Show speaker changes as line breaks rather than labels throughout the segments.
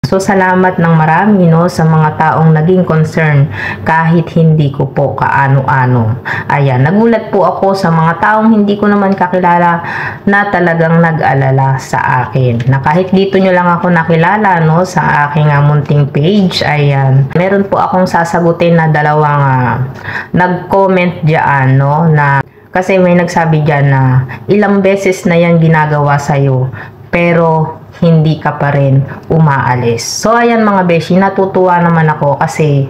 So, salamat ng marami, no, sa mga taong naging concern kahit hindi ko po kaano-ano. Ayan, nagulat po ako sa mga taong hindi ko naman kakilala na talagang nag-alala sa akin. Na kahit dito nyo lang ako nakilala, no, sa aking munting page, ayan. Meron po akong sasagutin na dalawang nag-comment dyan, no, na kasi may nagsabi dyan na ilang beses na yan ginagawa sa'yo, pero hindi ka pa rin umaalis. So, ayan mga beshi, natutuwa naman ako kasi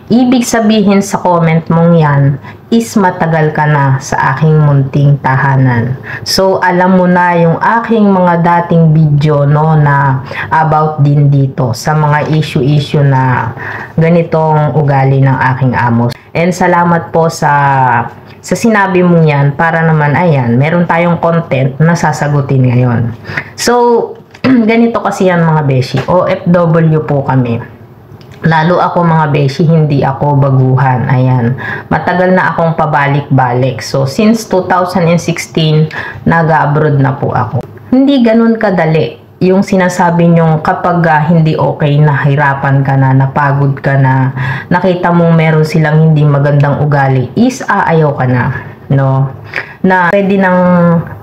ibig sabihin sa comment mong yan is matagal ka na sa aking munting tahanan. So, alam mo na yung aking mga dating video, no, na about din dito sa mga issue na ganitong ugali ng aking amo. And salamat po sa sinabi mong yan para naman, ayan, meron tayong content na sasagutin ngayon. So, ganito kasi yan mga beshi, OFW po kami. Lalo ako mga beshi, hindi ako baguhan. Ayan, matagal na akong pabalik-balik. So, since 2016, nag-abroad na po ako. Hindi ganun kadali yung sinasabi nyong kapag hindi okay, nahirapan ka na, napagod ka na, nakita mong meron silang hindi magandang ugali, is aayaw ka na, no? Na pwede nang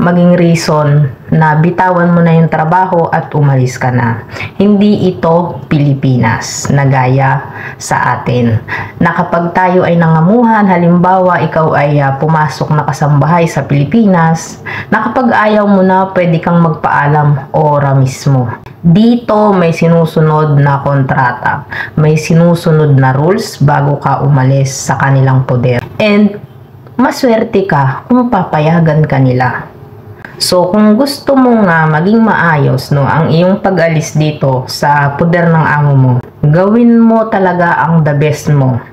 maging reason na bitawan mo na yung trabaho at umalis ka na. Hindi ito Pilipinas na gaya sa atin. Na kapag tayo ay nangamuhan, halimbawa ikaw ay pumasok na kasambahay sa Pilipinas, na kapag ayaw mo na, pwede kang magpaalam ora mismo. Dito may sinusunod na kontrata, may sinusunod na rules bago ka umalis sa kanilang poder. And maswerte ka kung papayagan ka nila. So, kung gusto mong maging maayos, no, ang iyong pag-alis dito sa poder ng amo mo, gawin mo talaga ang the best mo.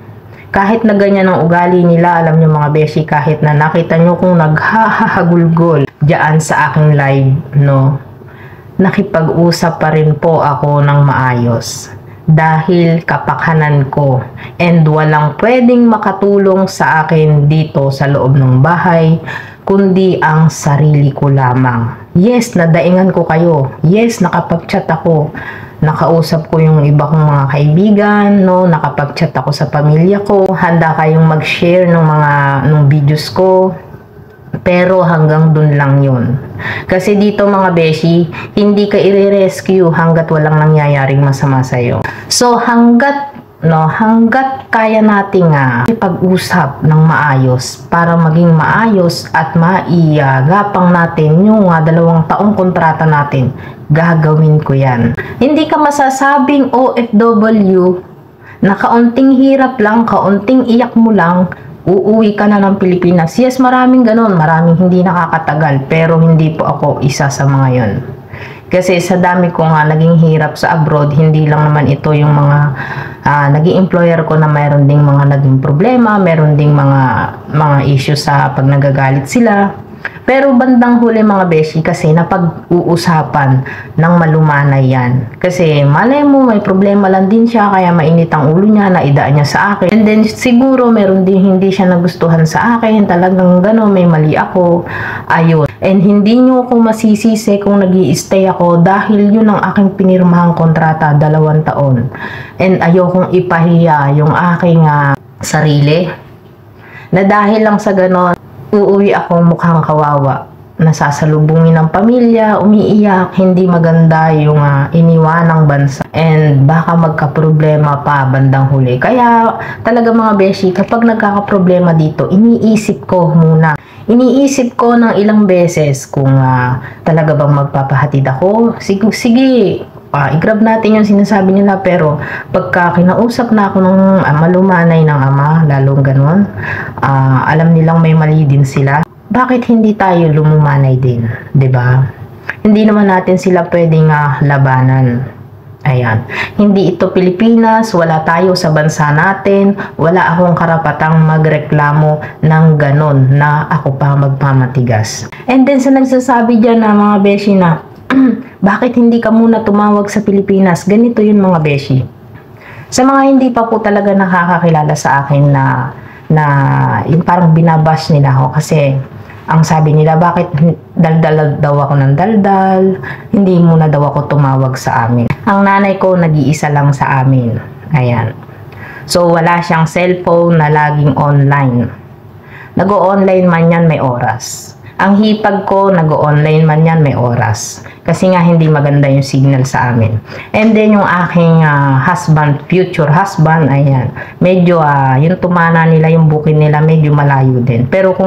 Kahit na ganyan ang ugali nila, alam nyo mga beshi, kahit na nakita nyo kung naghahagulgol dyan sa aking live, no, nakipag-usap pa rin po ako ng maayos. Dahil kapakanan ko and walang pwedeng makatulong sa akin dito sa loob ng bahay kundi ang sarili ko lamang. Yes, nadaingan ko kayo. Yes, nakapag-chat ako. Nakausap ko yung iba kong mga kaibigan, no? Nakapag-chat ako sa pamilya ko. Handa kayong mag-share ng mga videos ko. Pero hanggang dun lang yun. Kasi dito mga beshi, hindi ka i-rescue hanggat walang nangyayaring masama sa'yo. So hanggat kaya nating ipag-usap ng maayos para maging maayos at maigapang natin yung 2 taong kontrata natin, gagawin ko yan. Hindi ka masasabing OFW na kaunting hirap lang, kaunting iyak mo lang, uuwi ka na ng Pilipinas. Yes, maraming ganon, maraming hindi nakakatagal, pero hindi po ako isa sa mga yon. Kasi sa dami ko naging hirap sa abroad, hindi lang naman ito yung mga naging employer ko na mayroon ding mga naging problema, mayroon ding mga issue sa pag nagagalit sila. Pero bandang huli mga beshi, kasi napag-uusapan ng malumanay yan. Kasi malay mo may problema lang din siya, kaya mainit ang ulo niya, naidaan niya sa akin. And then siguro meron din hindi siya nagustuhan sa akin, talagang gano'n, may mali ako. Ayun. And hindi nyo ako masisisi kung nag-i-stay ako dahil yun ang aking pinirmahang kontrata, 2 taon. And ayokong ipahiya yung aking sarili. Na dahil lang sa gano'n, uuwi ako mukhang kawawa. Nasasalubungin ng pamilya, umiiyak, hindi maganda yung iniwanang bansa. And baka magka-problema pa bandang huli. Kaya talaga mga beshi, kapag nagkaka-problema dito, iniisip ko muna. Iniisip ko ng ilang beses kung talaga bang magpapahatid ako. Sige, i-grab natin yung sinasabi nila, pero pagka kinausap na ako ng malumanay ng ama, lalong ganun, alam nilang may mali din sila. Bakit hindi tayo lumumanay din, 'di ba? Hindi naman natin sila pwedeng labanan. Ayan. Hindi ito Pilipinas, wala tayo sa bansa natin, wala akong karapatang magreklamo ng ganon na ako pa magpamatigas. And then sa nagsasabi diyan na mga beshi na bakit hindi ka muna tumawag sa Pilipinas? Ganito yun mga beshi. Sa mga hindi pa po talaga nakakakilala sa akin na yung parang binabash nila ako kasi Ang sabi nila, bakit daldal daw ako ng daldal? Hindi mo na daw ako tumawag sa amin. Ang nanay ko, nag-iisa lang sa amin. Ayan. So, wala siyang cellphone na laging online. Nag-o-online man yan, may oras. Ang hipag ko, nag-o-online man yan, may oras. Kasi nga, hindi maganda yung signal sa amin. And then, yung aking husband, future husband, ayan. Medyo, yung tumana nila, yung booking nila, medyo malayo din. Pero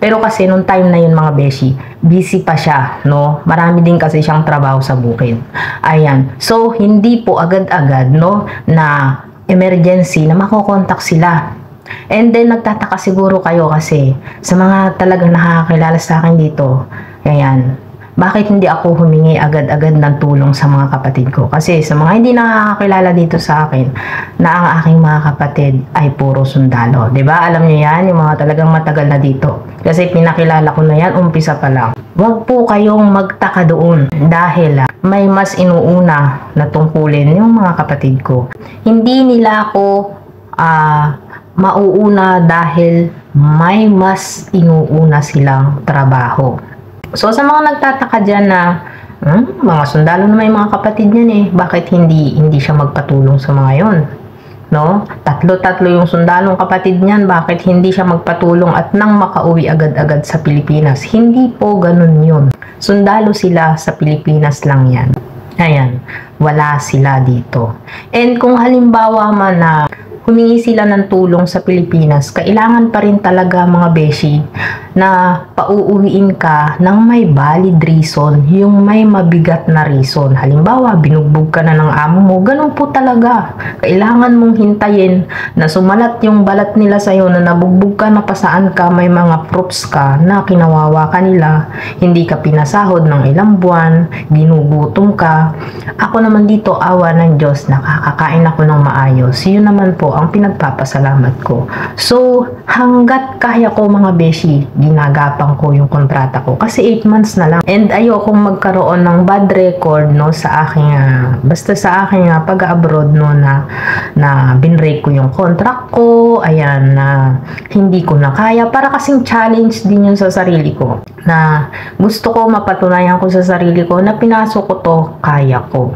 pero kasi, nung time na yun, mga beshi, busy pa siya, no? Marami din kasi siyang trabaho sa bukid. Ayan. So, hindi po agad-agad, no, na emergency na makokontak sila. And then, nagtataka siguro kayo kasi sa mga talagang nakakakilala sa akin dito, ayan, bakit hindi ako humingi agad-agad ng tulong sa mga kapatid ko? Kasi sa mga hindi nakakakilala dito sa akin, na ang aking mga kapatid ay puro sundalo. 'Di ba? Alam niyo yan, yung mga talagang matagal na dito. Kasi pinakilala ko na yan, umpisa pa lang. Huwag po kayong magtaka doon dahil may mas inuuna na tungkulin yung mga kapatid ko. Hindi nila ako mauuna dahil may mas inuuna silang trabaho. So, sa mga nagtataka dyan na mga sundalo na may mga kapatid niyan bakit hindi siya magpatulong sa mga yon? No? Tatlo yung sundalong kapatid niyan, bakit hindi siya magpatulong at nang makauwi agad-agad sa Pilipinas? Hindi po ganun yun. Sundalo sila sa Pilipinas lang yan. Ayan, wala sila dito. And kung halimbawa man na humingi sila ng tulong sa Pilipinas, kailangan pa rin talaga, mga beshi, na pauuwiin ka ng may valid reason, yung may mabigat na reason. Halimbawa, binugbog ka na ng amo mo, ganun po talaga. Kailangan mong hintayin na sumalat yung balat nila sa'yo na nabugbog ka na pasaan ka, may mga proofs ka na kinawawa ka nila, hindi ka pinasahod ng ilang buwan, ginugutom ka. Ako naman dito, awa ng Diyos, nakakakain ako ng maayos. Yun naman po ang pinagpapasalamat ko. So, hanggat kaya ko, mga beshi, ginagapang ko yung kontrata ko. Kasi 8 months na lang. And ayokong magkaroon ng bad record, no, sa aking, basta sa aking pag-abroad, no, na binrake ko yung contract ko, ayan, na hindi ko na kaya. Para kasing challenge din yun sa sarili ko. Na gusto ko mapatunayan ko sa sarili ko na pinasok ko to, kaya ko.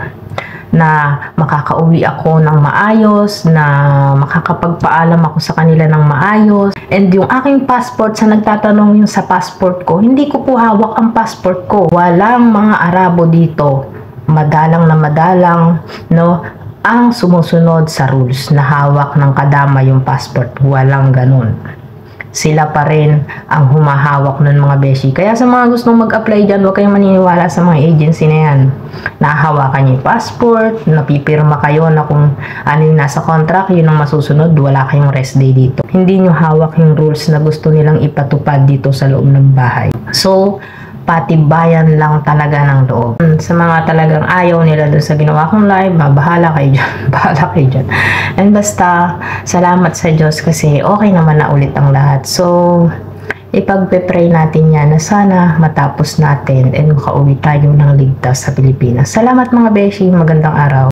Na makakauwi ako ng maayos, na makakapagpaalam ako sa kanila ng maayos. And yung aking passport, sa nagtatanong yung sa passport ko, hindi ko po hawak ang passport ko. Walang mga Arabo dito. Madalang na madalang, no, ang sumusunod sa rules na hawak ng kadama yung passport. Walang ganun. Sila pa rin ang humahawak ng mga beshi. Kaya sa mga gustong mag-apply dyan, huwag kayong maniniwala sa mga agency na yan. Nahahawakan niyo yung passport, napipirma kayo na kung ano yung nasa contract, yun ang masusunod, wala kayong rest day dito. Hindi nyo hawak yung rules na gusto nilang ipatupad dito sa loob ng bahay. So, patibayan lang talaga ng loob. Sa mga talagang ayaw nila doon sa ginawa kong live, bahala kayo dyan. Bahala kayo dyan. And basta, salamat sa Diyos kasi okay naman na ulit ang lahat. So, ipagpe-pray natin yan na sana matapos natin and makauwi tayo ng ligtas sa Pilipinas. Salamat, mga beshi. Magandang araw.